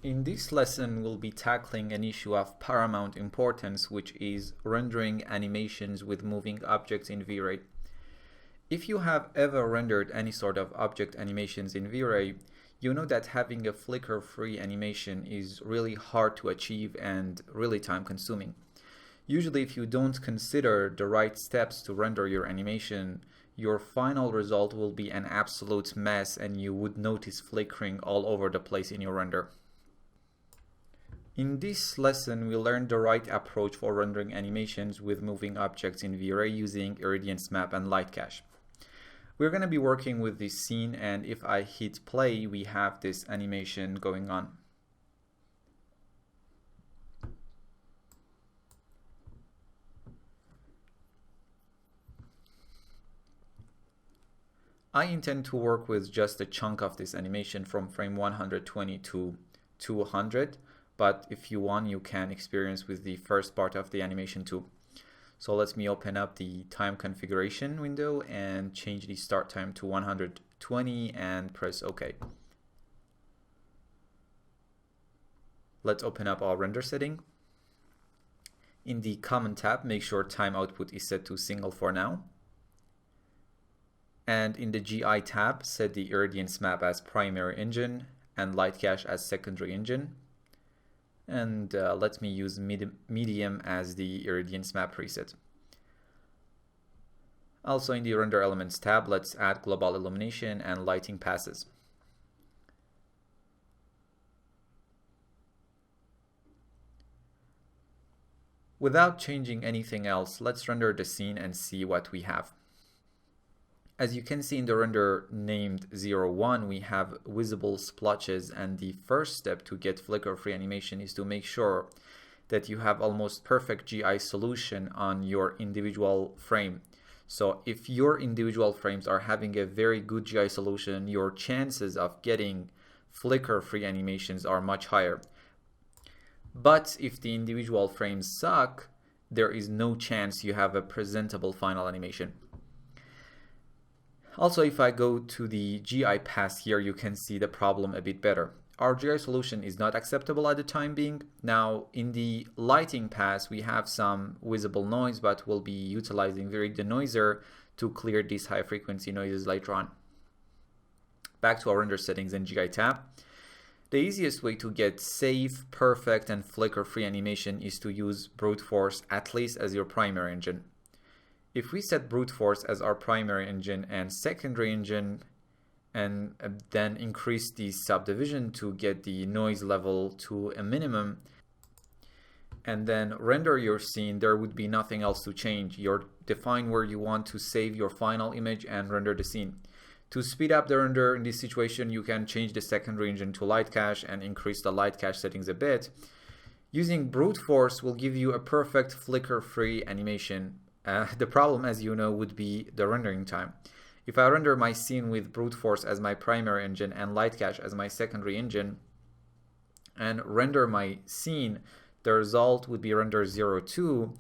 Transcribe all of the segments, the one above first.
In this lesson, we'll be tackling an issue of paramount importance, which is rendering animations with moving objects in V-Ray. If you have ever rendered any sort of object animations in V-Ray, you know that having a flicker-free animation is really hard to achieve and really time-consuming. Usually, if you don't consider the right steps to render your animation, your final result will be an absolute mess and you would notice flickering all over the place in your render. In this lesson, we learned the right approach for rendering animations with moving objects in V-Ray using irradiance map and light cache. We're going to be working with this scene, and if I hit play, we have this animation going on. I intend to work with just a chunk of this animation from frame 120 to 200. But if you want, you can experience with the first part of the animation too. So let me open up the time configuration window and change the start time to 120 and press OK. Let's open up our render setting. In the Common tab, make sure time output is set to single for now. And in the GI tab, set the irradiance map as primary engine and light cache as secondary engine. And let me use medium as the irradiance map preset. Also in the render elements tab, let's add global illumination and lighting passes. Without changing anything else, let's render the scene and see what we have. As you can see in the render named 01, we have visible splotches, and the first step to get flicker-free animation is to make sure that you have almost perfect GI solution on your individual frame. So if your individual frames are having a very good GI solution, your chances of getting flicker-free animations are much higher. But if the individual frames suck, there is no chance you have a presentable final animation. Also, if I go to the GI pass here, you can see the problem a bit better. Our GI solution is not acceptable at the time being. Now, in the lighting pass, we have some visible noise, but we'll be utilizing very denoiser to clear these high frequency noises later on. Back to our render settings and GI tab. The easiest way to get safe, perfect, and flicker-free animation is to use brute force, at least as your primary engine. If we set brute force as our primary engine and secondary engine, and then increase the subdivision to get the noise level to a minimum, and then render your scene, there would be nothing else to change. You define where you want to save your final image and render the scene. To speed up the render in this situation, you can change the secondary engine to light cache and increase the light cache settings a bit. Using brute force will give you a perfect flicker-free animation. The problem, as you know, would be the rendering time. If I render my scene with brute force as my primary engine and light cache as my secondary engine and render my scene, the result would be render 02.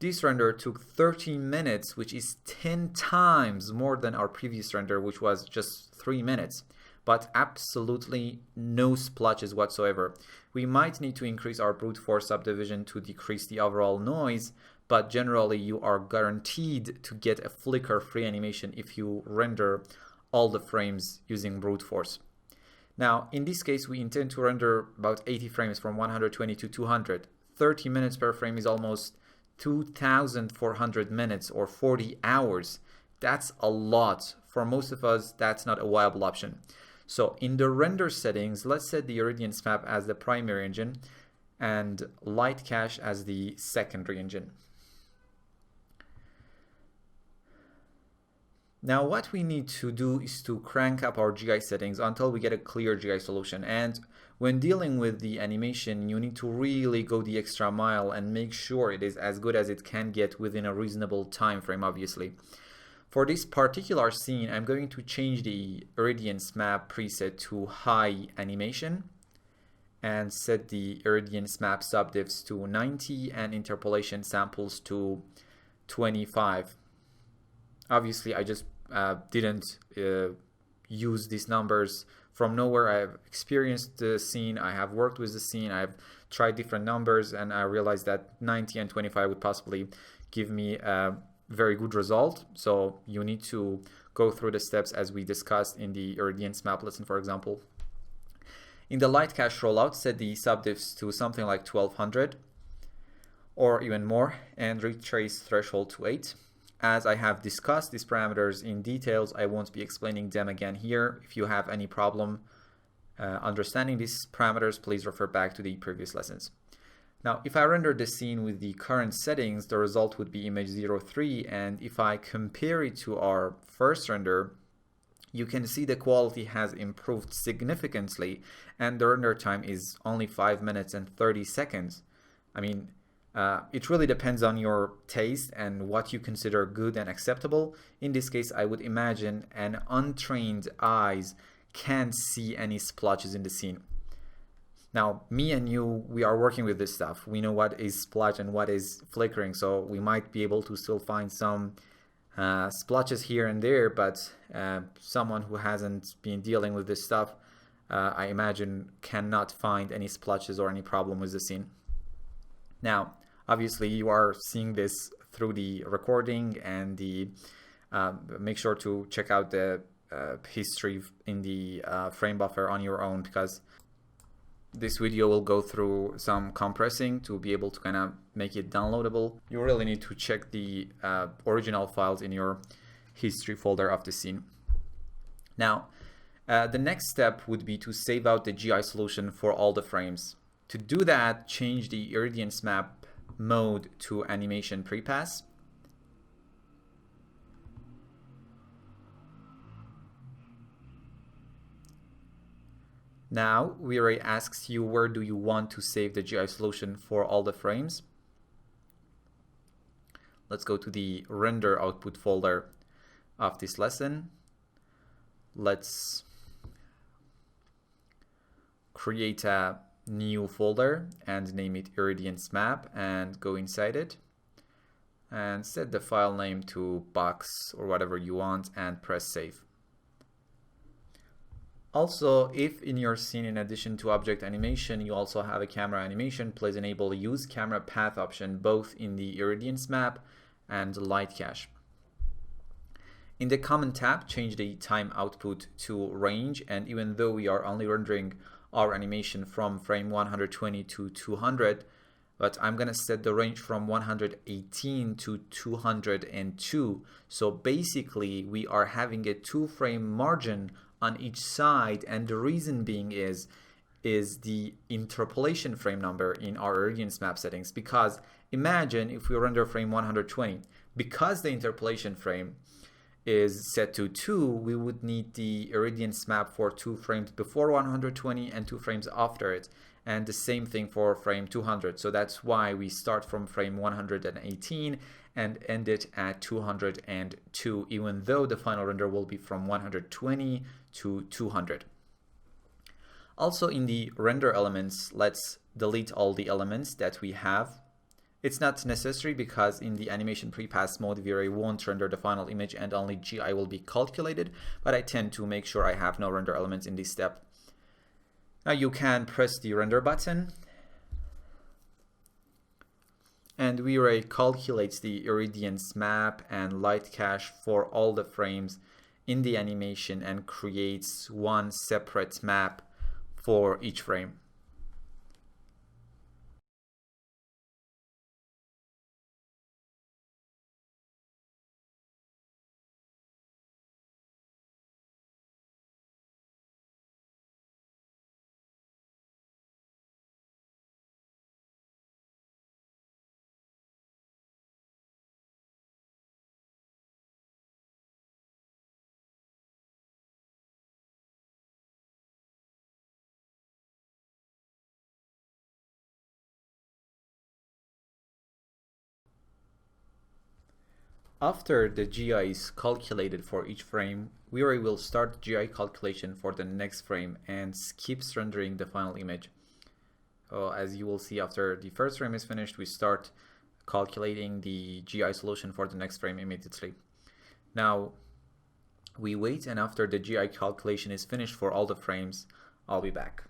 This render took 13 minutes, which is 10 times more than our previous render, which was just 3 minutes. But absolutely no splotches whatsoever. We might need to increase our brute force subdivision to decrease the overall noise, but generally you are guaranteed to get a flicker-free animation if you render all the frames using brute force. Now, in this case, we intend to render about 80 frames from 120 to 200. 30 minutes per frame is almost 2,400 minutes or 40 hours. That's a lot. For most of us, that's not a viable option. So in the render settings, let's set the irradiance map as the primary engine and light cache as the secondary engine. Now what we need to do is to crank up our GI settings until we get a clear GI solution. And when dealing with the animation, you need to really go the extra mile and make sure it is as good as it can get within a reasonable time frame, obviously. For this particular scene, I'm going to change the irradiance map preset to high animation and set the irradiance map subdivs to 90 and interpolation samples to 25. Obviously, I just didn't use these numbers from nowhere, I've experienced the scene, I have worked with the scene, I've tried different numbers, and I realized that 90 and 25 would possibly give me a very good result. So you need to go through the steps as we discussed in the irradiance map lesson, for example. In the light cache rollout, set the subdifs to something like 1200 or even more, and retrace threshold to 8. As I have discussed these parameters in details, I won't be explaining them again here. If you have any problem understanding these parameters, please refer back to the previous lessons. Now, if I render the scene with the current settings, the result would be image 03, and if I compare it to our first render, you can see the quality has improved significantly, and the render time is only 5 minutes and 30 seconds. I mean, it really depends on your taste and what you consider good and acceptable. In this case, I would imagine an untrained eyes can't see any splotches in the scene. Now, me and you, we are working with this stuff. We know what is splotch and what is flickering, so we might be able to still find some splotches here and there, but someone who hasn't been dealing with this stuff, I imagine, cannot find any splotches or any problem with the scene. Now, obviously, you are seeing this through the recording, and the make sure to check out the history in the frame buffer on your own, because this video will go through some compressing to be able to kind of make it downloadable. You really need to check the original files in your history folder of the scene. Now, the next step would be to save out the GI solution for all the frames. To do that, change the irradiance map mode to animation prepass. Now, V-Ray asks you where do you want to save the GI solution for all the frames. Let's go to the render output folder of this lesson. Let's create a new folder and name it irradiance map, and go inside it and set the file name to box or whatever you want and press save. Also, if in your scene, in addition to object animation, you also have a camera animation, please enable use camera path option both in the irradiance map and light cache. In the common tab, change the time output to range, and even though we are only rendering our animation from frame 120 to 200, but I'm gonna set the range from 118 to 202. So basically we are having a 2-frame margin on each side, and the reason being is the interpolation frame number in our irradiance map settings. Because imagine if we render frame 120, because the interpolation frame is set to 2, we would need the irradiance map for 2 frames before 120 and 2 frames after it, and the same thing for frame 200. So that's why we start from frame 118 and end it at 202, even though the final render will be from 120 to 200. Also, in the render elements, let's delete all the elements that we have. It's not necessary because in the animation prepass mode, V-Ray won't render the final image and only GI will be calculated, but I tend to make sure I have no render elements in this step. Now you can press the render button, and V-Ray calculates the irradiance map and light cache for all the frames in the animation and creates one separate map for each frame. After the GI is calculated for each frame, V-Ray will start GI calculation for the next frame and skips rendering the final image. As you will see, after the first frame is finished, we start calculating the GI solution for the next frame immediately. Now, We wait, and after the GI calculation is finished for all the frames, I'll be back.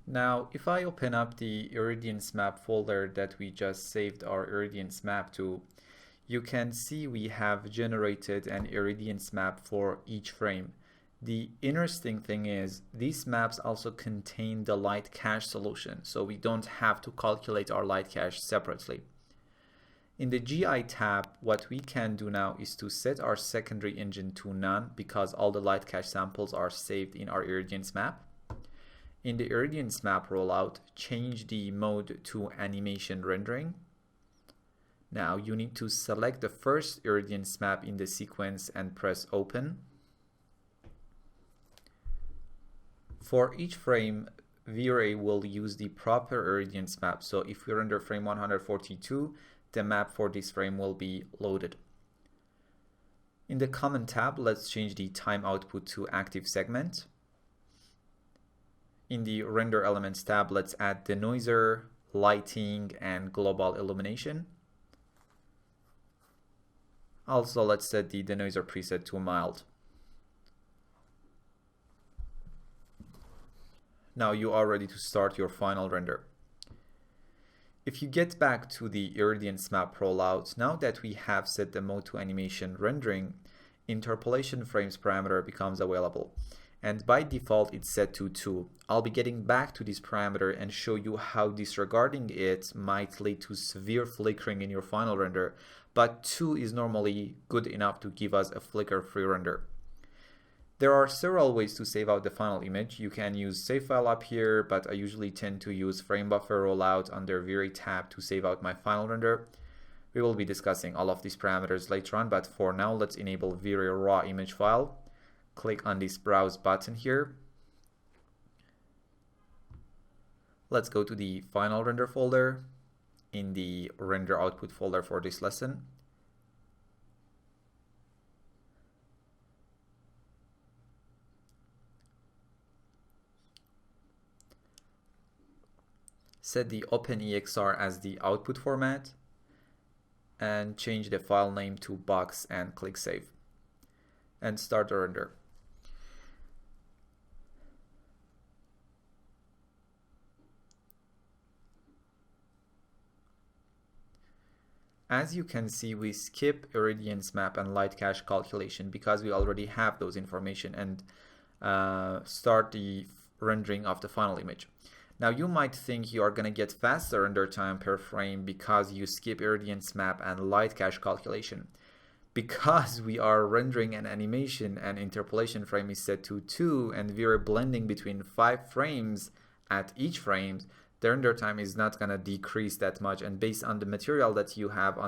Now, if I open up the irradiance map folder that we just saved our irradiance map to, you can see we have generated an irradiance map for each frame. The interesting thing is these maps also contain the light cache solution, so we don't have to calculate our light cache separately. In the GI tab, what we can do now is to set our secondary engine to none because all the light cache samples are saved in our irradiance map. In the irradiance map rollout, change the mode to animation rendering. Now you need to select the first irradiance map in the sequence and press open. For each frame, V-Ray will use the proper irradiance map. So if we render frame 142, the map for this frame will be loaded. In the common tab, let's change the time output to active segment. In the render elements tab, let's add denoiser, lighting, and global illumination. Also, let's set the denoiser preset to mild. Now you are ready to start your final render. If you get back to the irradiance map rollout, now that we have set the mode to animation rendering, interpolation frames parameter becomes available. And by default it's set to 2. I'll be getting back to this parameter and show you how disregarding it might lead to severe flickering in your final render, but 2 is normally good enough to give us a flicker-free render. There are several ways to save out the final image. You can use save file up here, but I usually tend to use frame buffer rollout under V-Ray tab to save out my final render. We will be discussing all of these parameters later on, but for now let's enable V-Ray raw image file. Click on this browse button here. Let's go to the final render folder in the render output folder for this lesson. Set the OpenEXR as the output format and change the file name to box and click save and start the render. As you can see, we skip irradiance map and light cache calculation because we already have those information and start the rendering of the final image. Now you might think you are going to get faster render time per frame because you skip irradiance map and light cache calculation. Because we are rendering an animation and interpolation frame is set to 2 and we are blending between 5 frames at each frame, the render time is not going to decrease that much, and based on the material that you have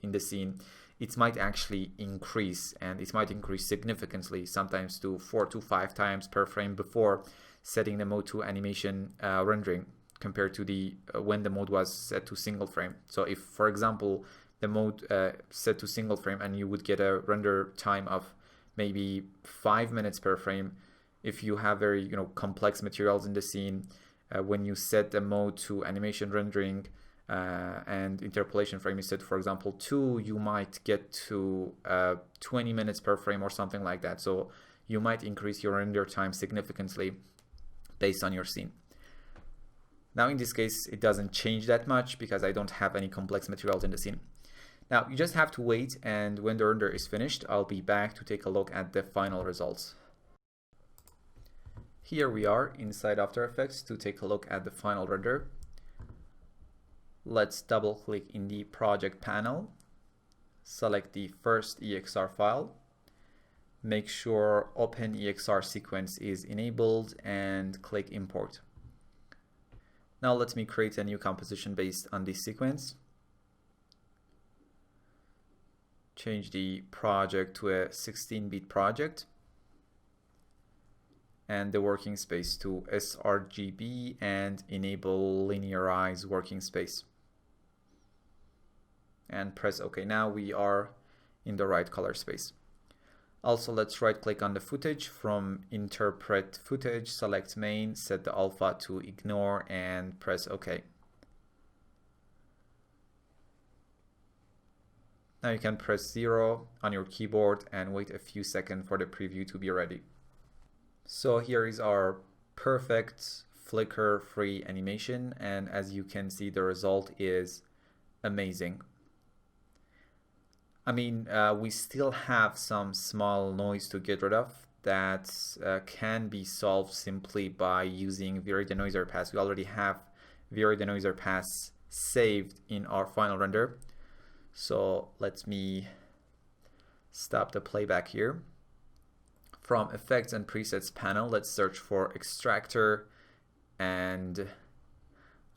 in the scene, it might actually increase, and it might increase significantly, sometimes to 4 to 5 times per frame before setting the mode to animation rendering compared to the when the mode was set to single frame. So if, for example, the mode set to single frame and you would get a render time of maybe 5 minutes per frame, if you have very complex materials in the scene, when you set the mode to animation rendering and interpolation frame is set, for example, 2, you might get to 20 minutes per frame or something like that. So you might increase your render time significantly based on your scene. Now in this case, it doesn't change that much because I don't have any complex materials in the scene. Now you just have to wait, and when the render is finished, I'll be back to take a look at the final results. Here we are inside After Effects to take a look at the final render. Let's double click in the project panel, select the first EXR file, make sure OpenEXR sequence is enabled and click import. Now let me create a new composition based on this sequence. Change the project to a 16-bit project and the working space to sRGB and enable linearize working space. And press OK. Now we are in the right color space. Also, let's right click on the footage. From interpret footage, select main, set the alpha to ignore and press OK. Now you can press 0 on your keyboard and wait a few seconds for the preview to be ready. So here is our perfect flicker-free animation, and as you can see, the result is amazing. I mean, we still have some small noise to get rid of that can be solved simply by using Vary Denoiser Pass. We already have Vary Denoiser Pass saved in our final render. So let me stop the playback here. From Effects and Presets panel, let's search for Extractor and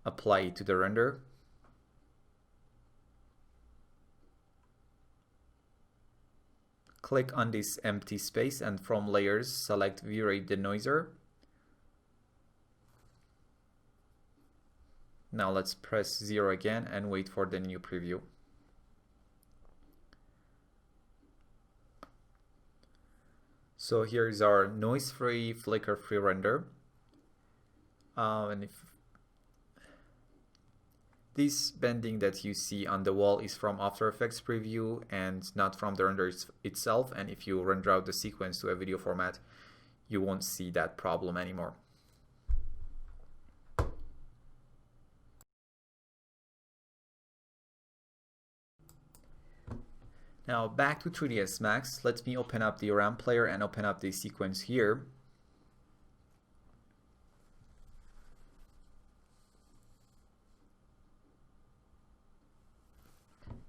apply it to the render. Click on this empty space and from Layers, select Vary Denoiser. Now let's press 0 again and wait for the new preview. So here is our noise-free, flicker-free render. And if this bending that you see on the wall is from After Effects preview and not from the render itself. And if you render out the sequence to a video format, you won't see that problem anymore. Now back to 3ds Max, let me open up the RAM player and open up the sequence here.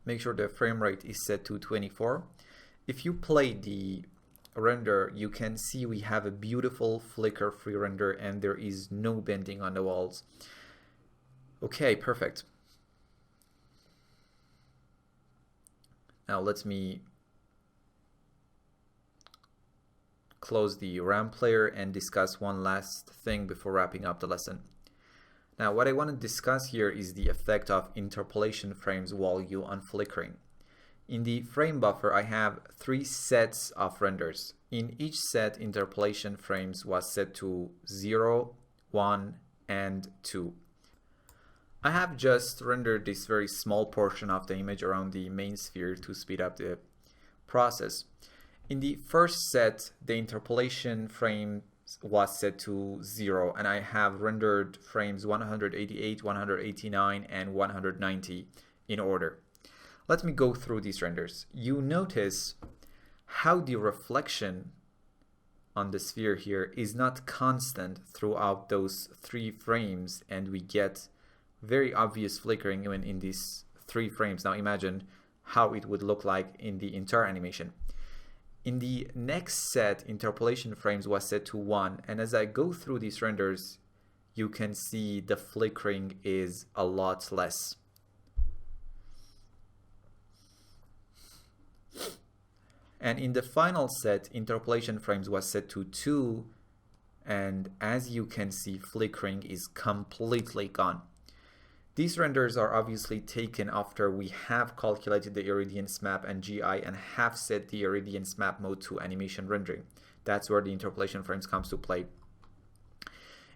Make sure the frame rate is set to 24. If you play the render, you can see we have a beautiful flicker-free render and there is no bending on the walls. Okay, perfect. Now let me close the RAM player and discuss one last thing before wrapping up the lesson. Now what I want to discuss here is the effect of interpolation frames while you unflickering. In the frame buffer, I have 3 sets of renders. In each set, interpolation frames was set to 0, 1, and 2. I have just rendered this very small portion of the image around the main sphere to speed up the process. In the first set, the interpolation frame was set to 0, and I have rendered frames 188, 189, and 190 in order. Let me go through these renders. You notice how the reflection on the sphere here is not constant throughout those 3 frames, and we get very obvious flickering even in these 3 frames. Now imagine how it would look like in the entire animation. In the next set, interpolation frames was set to 1, and as I go through these renders, you can see the flickering is a lot less. And in the final set, interpolation frames was set to 2, and as you can see, flickering is completely gone. These renders are obviously taken after we have calculated the irradiance map and GI and have set the irradiance map mode to animation rendering. That's where the interpolation frames comes to play.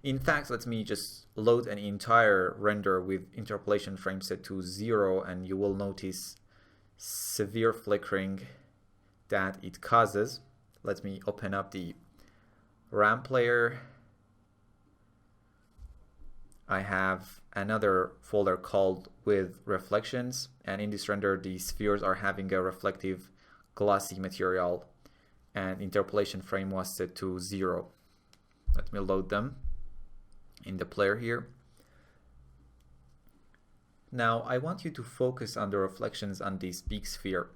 In fact, let me just load an entire render with interpolation frame set to 0, and you will notice severe flickering that it causes. Let me open up the RAM player. I have another folder called with reflections, and in this render the spheres are having a reflective glossy material and interpolation frame was set to 0. Let me load them in the player here. Now I want you to focus on the reflections on this big sphere.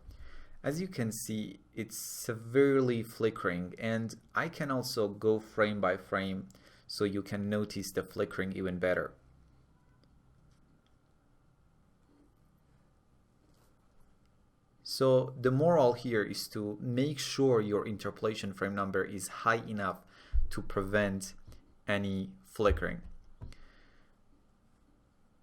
As you can see, it's severely flickering, and I can also go frame by frame so you can notice the flickering even better. So the moral here is to make sure your interpolation frame number is high enough to prevent any flickering.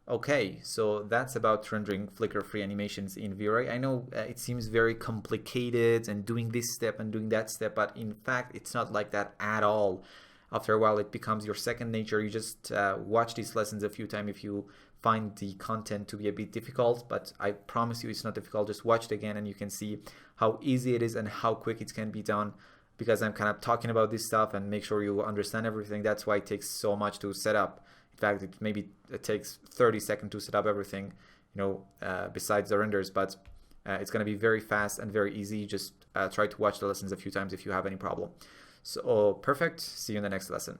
Okay, so that's about rendering flicker-free animations in V-Ray. I know it seems very complicated and doing this step and doing that step, but in fact, it's not like that at all. After a while, it becomes your second nature. You just watch these lessons a few times if you find the content to be a bit difficult, but I promise you it's not difficult. Just watch it again and you can see how easy it is and how quick it can be done, because I'm kind of talking about this stuff and make sure you understand everything. That's why it takes so much to set up. In fact, it takes 30 seconds to set up everything, besides the renders, but it's going to be very fast and very easy. Just try to watch the lessons a few times if you have any problem. So perfect. See you in the next lesson.